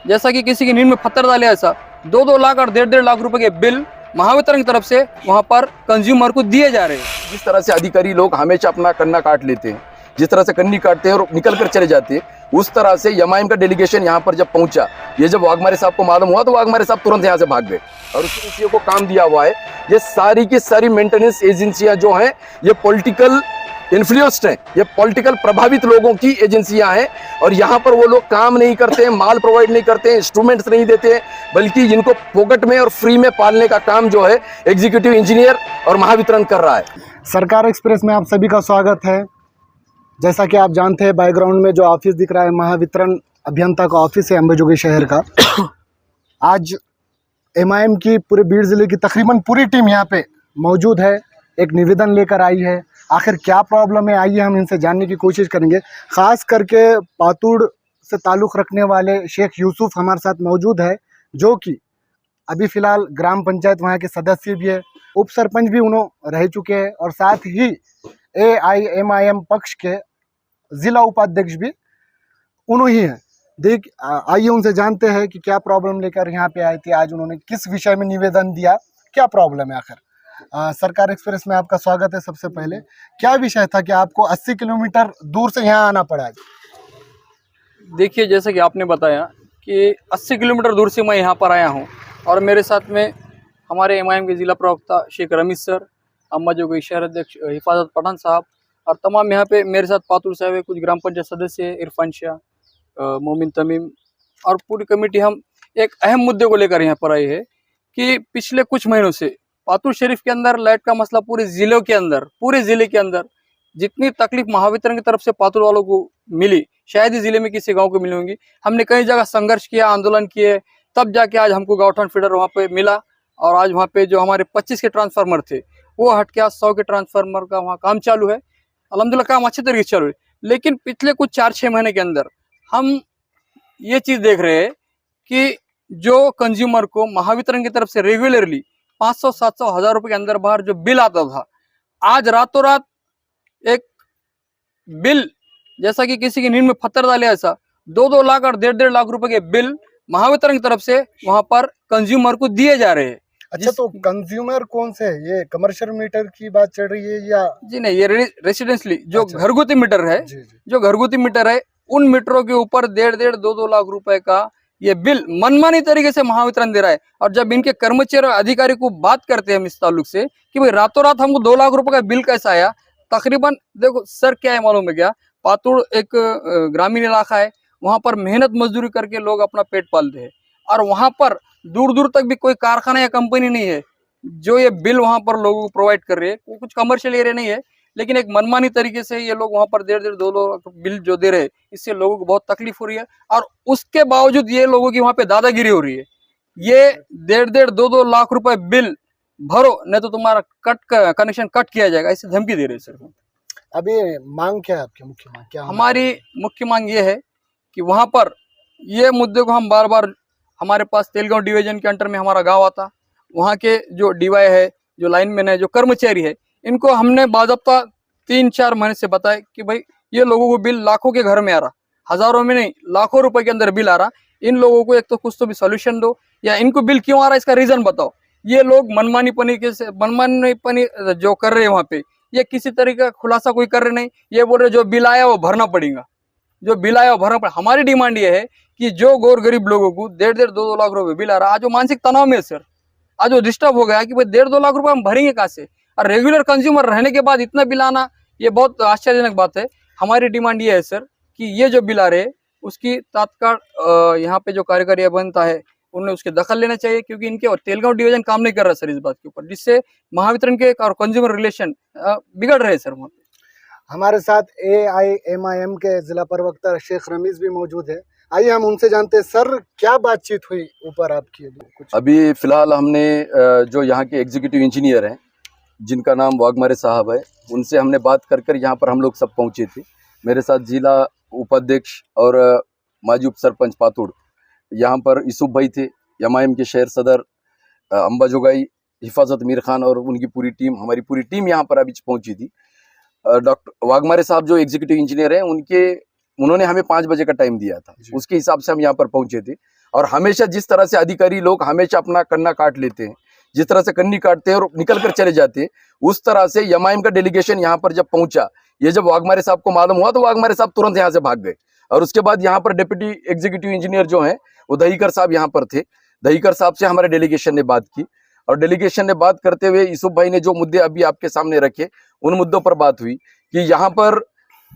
जैसा कि किसी की नींद में पत्थर डाले, ऐसा 2-2 लाख और 1.5-1.5 लाख रुपए के बिल महावितरण की तरफ से वहां पर कंज्यूमर को दिए जा रहे हैं। जिस तरह से अधिकारी लोग हमेशा अपना कन्ना काट लेते हैं, जिस तरह से कन्नी काटते हैं और निकल कर चले जाते हैं, उस तरह से एमआईएम का डेलीगेशन यहाँ पर जब पहुंचा, ये जब वाघमारे साहब को मालूम हुआ तो वाघमारे साहब तुरंत यहाँ से भाग गए और उसी एजेंसियों को काम दिया हुआ है। ये सारी की सारी मेंटेनेंस एजेंसियां जो हैं ये पॉलिटिकल इन्फ्लुएंस्ड हैं, ये पॉलिटिकल प्रभावित लोगों की एजेंसियां हैं और यहाँ पर वो लोग काम नहीं करते हैं, माल प्रोवाइड नहीं करते हैं, इंस्ट्रूमेंट्स नहीं देते हैं, बल्कि इनको पॉकेट में और फ्री में पालने का काम जो है एग्जीक्यूटिव इंजीनियर और महावितरण कर रहा है। सरकार एक्सप्रेस में आप सभी का स्वागत है। जैसा कि आप जानते हैं, बैकग्राउंड में जो ऑफिस दिख रहा है महावितरण अभियंता का ऑफिस है अंबाजोगाई शहर का। आज एमआईएम की पूरे बीड़ जिले की तकरीबन पूरी टीम यहाँ पे मौजूद है, एक निवेदन लेकर आई है। आखिर क्या प्रॉब्लम है, आइए हम इनसे जानने की कोशिश करेंगे। ख़ास करके पातुड़ से ताल्लुक़ रखने वाले शेख यूसुफ हमारे साथ मौजूद है, जो कि अभी फ़िलहाल ग्राम पंचायत वहाँ के सदस्य भी है, उप सरपंच भी उन्होंने रह चुके हैं और साथ ही एआईएमआईएम पक्ष के ज़िला उपाध्यक्ष भी उन्होंने ही हैं। आइए उनसे जानते हैं कि क्या प्रॉब्लम लेकर यहाँ पे आए थे, आज उन्होंने किस विषय में निवेदन दिया, क्या प्रॉब्लम है आखिर। सरकार एक्सप्रेस में आपका स्वागत है। सबसे पहले क्या विषय था कि आपको 80 किलोमीटर दूर से यहाँ आना पड़ा? देखिए, जैसे कि आपने बताया कि 80 किलोमीटर दूर से मैं यहाँ पर आया हूँ और मेरे साथ में हमारे एमआईएम के ज़िला प्रवक्ता शेख रमीज सर, अंबाजोगाई शहर अध्यक्ष हिफाजत पठान साहब और तमाम यहाँ पे मेरे साथ पातुड़ साहब है, कुछ ग्राम पंचायत सदस्य इरफान शाह, मोमिन तमीम और पूरी कमेटी। हम एक अहम मुद्दे को लेकर यहाँ पर आए हैं कि पिछले कुछ महीनों से पातुड़ शरीफ के अंदर लाइट का मसला पूरे ज़िले के अंदर जितनी तकलीफ महावितरण की तरफ से पातुड़ वालों को मिली, शायद ही ज़िले में किसी गांव को मिली होंगी। हमने कई जगह संघर्ष किया, आंदोलन किए, तब जाके आज हमको गाँवठान फीडर वहाँ पे मिला और आज वहाँ पे जो हमारे 25 के ट्रांसफार्मर थे वो हट के आज 100 के ट्रांसफार्मर का वहाँ काम चालू है। अल्हम्दुलिल्लाह काम अच्छे तरीके से चालू है। लेकिन पिछले कुछ 4-6 महीने के अंदर हम ये चीज़ देख रहे हैं कि जो कंज्यूमर को महावितरण की तरफ से रेगुलरली 500-700 हज़ार रुपये के अंदर बाहर जो बिल आता था, आज रातों रात एक बिल जैसा कि किसी की नींद में पत्थर डाले, ऐसा 2-2 लाख और 1.5-1.5 लाख रुपए के बिल महावितरण की तरफ से वहां पर कंज्यूमर को दिए जा रहे हैं। अच्छा, तो कंज्यूमर कौन से है? ये कमर्शियल मीटर की बात चल रही है या? जी नहीं, ये रेसिडेंशियली जो अच्छा, घरगुती मीटर है, जो घरगुती मीटर है उन मीटरों के ऊपर 1.5-1.5-2 लाख रुपए का ये बिल मनमानी तरीके से महावितरण दे रहा है। और जब इनके कर्मचारी और अधिकारी को बात करते हैं हम इस ताल्लुक से कि भाई रातों रात हमको 2 लाख रुपए का बिल कैसा आया, तकरीबन देखो सर क्या है मालूम है क्या, पातुड़ एक ग्रामीण इलाका है, वहां पर मेहनत मजदूरी करके लोग अपना पेट पालते हैं और वहां पर दूर दूर तक भी कोई कारखाना या कंपनी नहीं है जो ये बिल वहां पर लोगों को प्रोवाइड कर रही है। कुछ कमर्शियल एरिया नहीं है, लेकिन एक मनमानी तरीके से ये लोग वहां पर 1.5-1.5-2 लाख बिल जो दे रहे हैं, इससे लोगों को बहुत तकलीफ हो रही है। और उसके बावजूद ये लोगों की वहां पे दादागिरी हो रही है। ये 1.5-1.5-2 लाख रुपए बिल भरो, नहीं तो तुम्हारा कनेक्शन कट किया जाएगा, ऐसे धमकी दे रहे हैं सर। अभी मांग क्या है आपकी? मुख्य मांग क्या? हमारी मुख्य मांग ये है कि वहां पर ये मुद्दे को हम बार बार, हमारे पास तेलगांव डिवीजन के अंडर में हमारा गांव आता, वहाँ के जो डीवाई है, जो लाइनमैन है, जो कर्मचारी है, इनको हमने बाज़ाब्ता 3-4 महीने से बताया कि भाई ये लोगों को बिल लाखों के घर में आ रहा, हज़ारों में नहीं लाखों रुपए के अंदर बिल आ रहा। इन लोगों को एक तो कुछ तो भी सोल्यूशन दो, या इनको बिल क्यों आ रहा है इसका रीज़न बताओ। ये लोग मनमानीपनी जो कर रहे हैं वहाँ पे, ये किसी तरीके का खुलासा कोई कर रहे नहीं। ये बोल रहे जो बिल आया वो भरना पड़ेगा, जो बिल आया वो भरना पड़ेगा। हमारी डिमांड ये है कि जो गौर गरीब लोगों को 1.5-1.5-2 लाख रुपए बिल आ रहा है, आज वो मानसिक तनाव में है सर, आज वो डिस्टर्ब हो गया कि भाई 1.5-2 लाख रुपए हम भरेंगे कहाँ से। और रेगुलर कंज्यूमर रहने के बाद इतना बिल आना, ये बहुत आश्चर्यजनक बात है। हमारी डिमांड ये है सर कि ये जो बिल आ रहे हैं उसकी तत्काल यहाँ पे जो कार्यकारी अभियंता है उन्हें उसके दखल लेना चाहिए, क्योंकि इनके और तेलगांव डिवीजन काम नहीं कर रहा सर इस बात के ऊपर, जिससे महावितरण के और कंज्यूमर रिलेशन बिगड़ रहे हैं सर वहाँ पे। हमारे साथ एआईएमआईएम के जिला प्रवक्ता शेख रमीज भी मौजूद है। आइए हम उनसे जानते हैं, सर क्या बातचीत हुई ऊपर आपकी? कुछ अभी फिलहाल हमने जो यहाँ के एग्जीक्यूटिव इंजीनियर हैं जिनका नाम वाघमारे साहब है, उनसे हमने बात कर यहाँ पर हम लोग सब पहुँचे थे। मेरे साथ जिला उपाध्यक्ष और माजी उप सरपंच पातुड़, यहाँ पर यूसुफ भाई थे, एमआईएम के शहर सदर अंबाजोगाई हिफाजत मीर खान और उनकी पूरी टीम, हमारी पूरी टीम यहाँ पर अभी पहुँची थी। डॉक्टर वाघमारे साहब जो एग्जीक्यूटिव इंजीनियर हैं उन्होंने हमें 5 बजे का टाइम दिया था, उसके हिसाब से हम यहाँ पर पहुँचे थे। और हमेशा जिस तरह से अधिकारी लोग हमेशा अपना कन्ना काट लेते हैं, जिस तरह से कन्नी काटते हैं और निकल कर चले जाते हैं, उस तरह से एमआईएम का डेलीगेशन यहाँ पर जब पहुंचा, ये जब वाघमारे साहब को मालूम हुआ तो वाघमारे साहब तुरंत यहाँ से भाग गए। और उसके बाद यहाँ पर डिप्टी एग्जीक्यूटिव इंजीनियर जो हैं वो दहीकर साहब यहाँ पर थे। दहीकर साहब से हमारे डेलीगेशन ने बात की और डेलीगेशन ने बात करते हुए यूसुफ भाई ने जो मुद्दे अभी आपके सामने रखे उन मुद्दों पर बात हुई कि यहाँ पर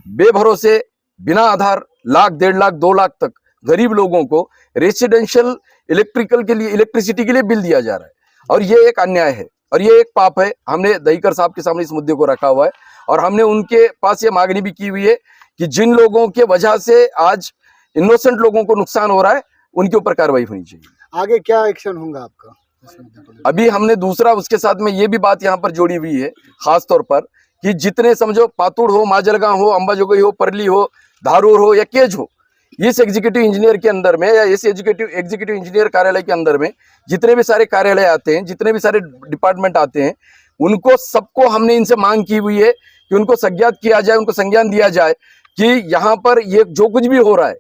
बेभरोसे बिना आधार लाख, 1.5 लाख, 2 लाख तक गरीब लोगों को रेसिडेंशियल इलेक्ट्रिसिटी के लिए बिल दिया जा रहा है और ये एक अन्याय है और ये एक पाप है। हमने दहीकर साहब के सामने इस मुद्दे को रखा हुआ है और हमने उनके पास ये मांगनी भी की हुई है कि जिन लोगों के वजह से आज इनोसेंट लोगों को नुकसान हो रहा है उनके ऊपर कार्रवाई होनी चाहिए। आगे क्या एक्शन होगा आपका इस मुद्दे को लेकर? अभी हमने दूसरा उसके साथ में ये भी बात यहाँ पर जोड़ी हुई है खास तौर पर कि जितने समझो पातुड़ हो, माजलगांव हो, अंबाजोगई हो, परली हो, धारूर हो या केज हो, इस एग्जीक्यूटिव इंजीनियर के अंदर में या इस एग्जीक्यूटिव इंजीनियर कार्यालय के अंदर में जितने भी सारे कार्यालय आते हैं, जितने भी सारे डिपार्टमेंट आते हैं, उनको सबको हमने इनसे मांग की हुई है कि उनको संज्ञात किया जाए, उनको संज्ञान दिया जाए कि यहाँ पर ये जो कुछ भी हो रहा है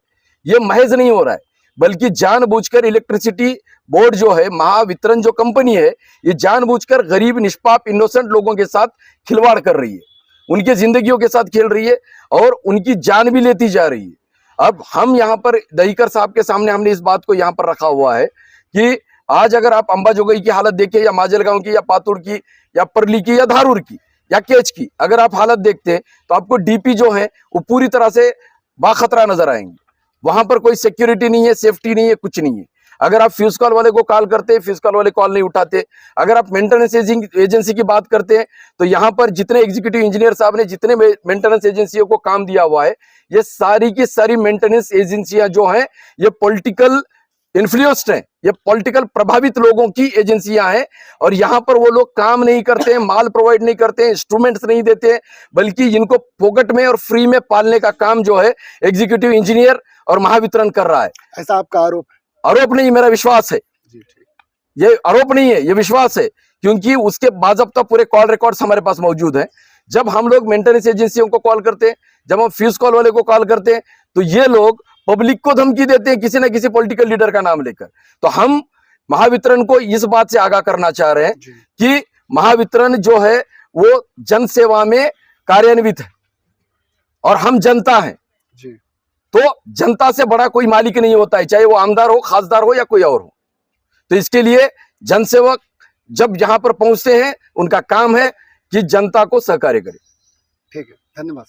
ये महज नहीं हो रहा है, बल्कि जानबूझकर इलेक्ट्रिसिटी बोर्ड जो है, महावितरण जो कंपनी है, ये जानबूझकर गरीब निष्पाप इनोसेंट लोगों के साथ खिलवाड़ कर रही है, उनके जिंदगियों के साथ खेल रही है और उनकी जान भी लेती जा रही है। अब हम यहाँ पर दहीकर साहब के सामने हमने इस बात को यहाँ पर रखा हुआ है कि आज अगर आप अंबाजोगई की हालत देखें या माजलगांव की या पातुड़ की या परली की या धारूर की या केच की अगर आप हालत देखते हैं तो आपको डीपी जो है वो पूरी तरह से बाखतरा नजर आएंगे। वहां पर कोई सिक्योरिटी नहीं है, सेफ्टी नहीं है, कुछ नहीं है। अगर आप फ्यूज कॉल वाले को कॉल करते हैं, फ्यूज कॉल वाले कॉल नहीं उठाते। अगर आप मेंटेनेंस एजेंसी की बात करते हैं तो यहाँ पर जितने एग्जीक्यूटिव इंजीनियर साहब ने जितने मेंटेनेंस एजेंसियों को काम दिया हुआ है, ये सारी की सारी मेंटेनेंस एजेंसियां जो हैं ये पॉलिटिकल इन्फ्लुएंस्ड हैं, ये पॉलिटिकल प्रभावित लोगों की एजेंसियां हैं और यहाँ पर वो लोग काम नहीं करते हैं, माल प्रोवाइड नहीं करते हैं, इंस्ट्रूमेंट्स नहीं देते हैं, बल्कि इनको फोकट में और फ्री में पालने का काम जो है एग्जीक्यूटिव इंजीनियर और महावितरण कर रहा है। ऐसा आपका आरोप है? आरोप नहीं, मेरा विश्वास है। जी ठीक। ये आरोप नहीं है, ये विश्वास है, क्योंकि उसके बाज़ाब्ता पूरे कॉल रिकॉर्ड्स हमारे पास मौजूद हैं। जब हम लोग मेंटेनेंस एजेंसियों को कॉल करते हैं, जब हम फ्यूज कॉल वाले को कॉल करते हैं, तो ये लोग पब्लिक को धमकी देते हैं किसी ना किसी पॉलिटिकल लीडर का नाम लेकर। तो हम महावितरण को इस बात से आगाह करना चाह रहे हैं कि महावितरण जो है वो जन सेवा में कार्यान्वित है और हम जनता हैं। जी। तो जनता से बड़ा कोई मालिक नहीं होता है, चाहे वो आमदार हो, खासदार हो या कोई और हो। तो इसके लिए जनसेवक जब यहां पर पहुंचते हैं उनका काम है कि जनता को सहकार्य करें। ठीक है, धन्यवाद।